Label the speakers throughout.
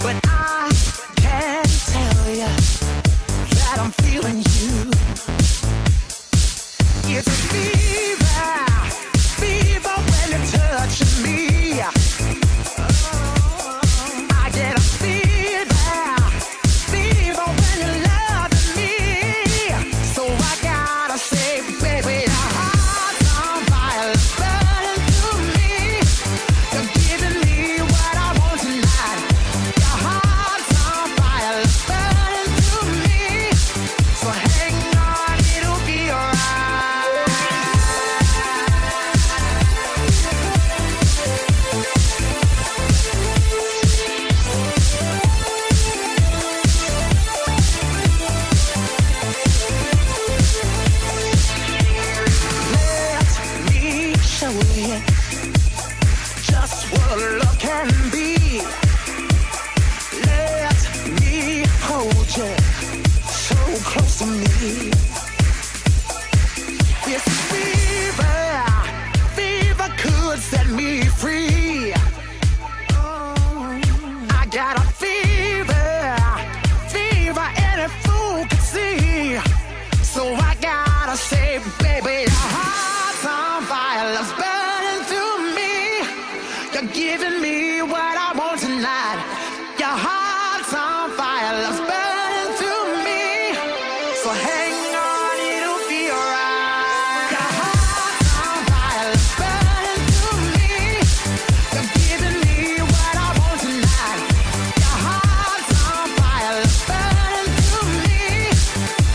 Speaker 1: but I can't tell you that I'm feeling you. It's a fever, fever when you're touching me. I get a fever, fever when you're loving me. So I gotta say, baby, your heart's on fire, it's burning through me. You're giving me what I want tonight. Your heart's on fire, it's burning through me. So hang on, it'll be alright. Let me show you just what love can be. Let me hold you so close to me. This fever, fever could set me free. I got a fever, fever any fool can see. So I gotta say, baby, your heart's on fire, love's burning through me. You're giving me what I want tonight. Your heart's on fire, love's burning through me. So hang on, it'll be alright. Your heart's on fire, love's burning through me. You're giving me what I want tonight. Your heart's on fire, love's burning through me.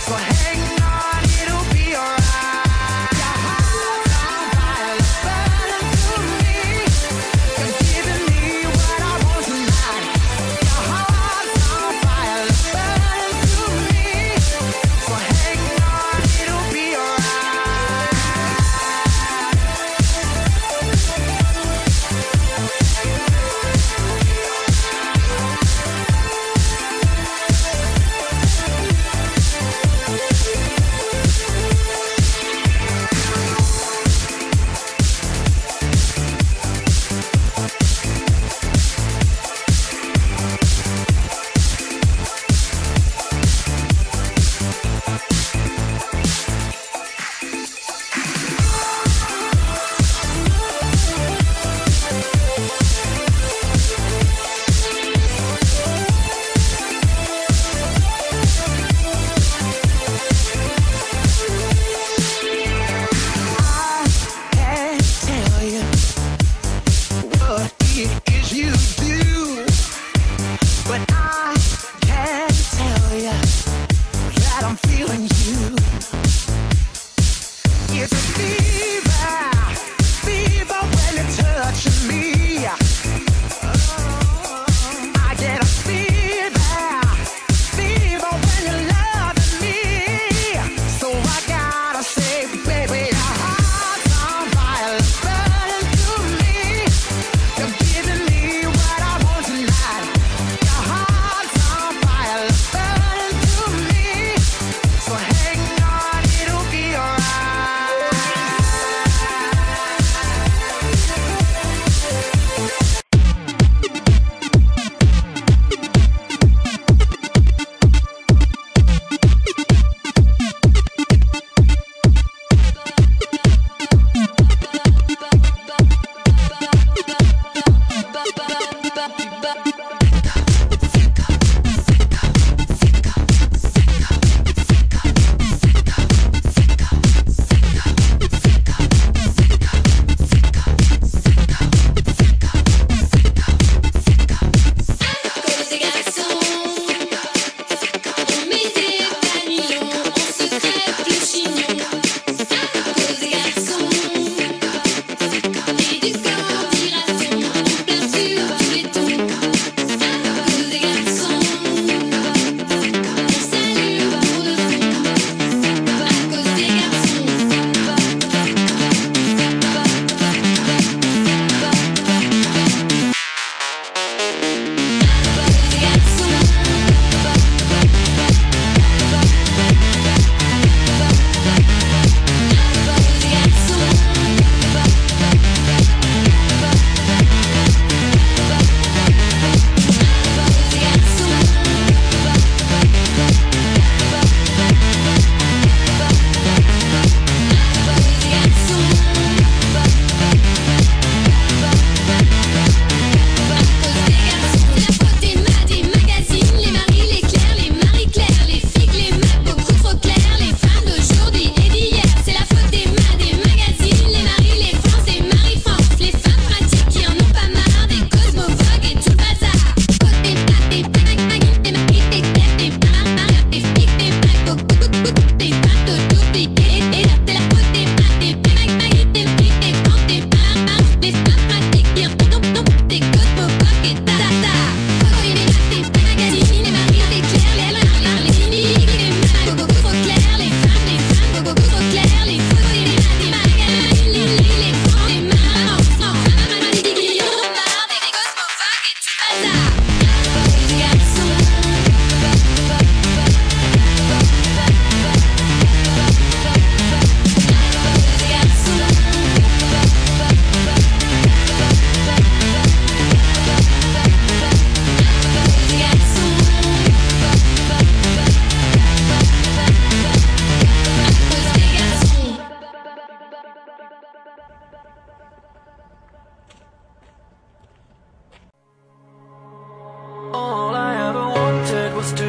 Speaker 1: So hang on, it'll be alright. Your heart's on fire, love's burning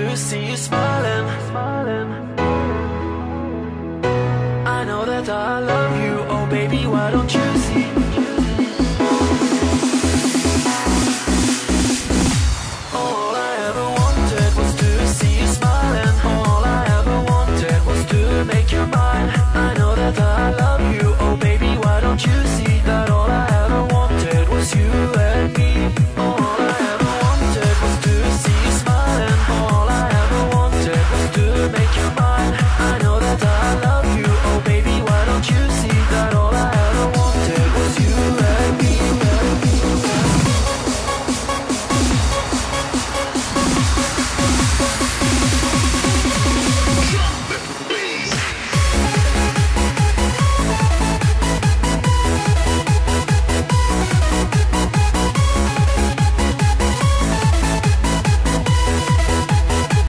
Speaker 2: to see you smiling. I know that I love you, oh baby, why don't you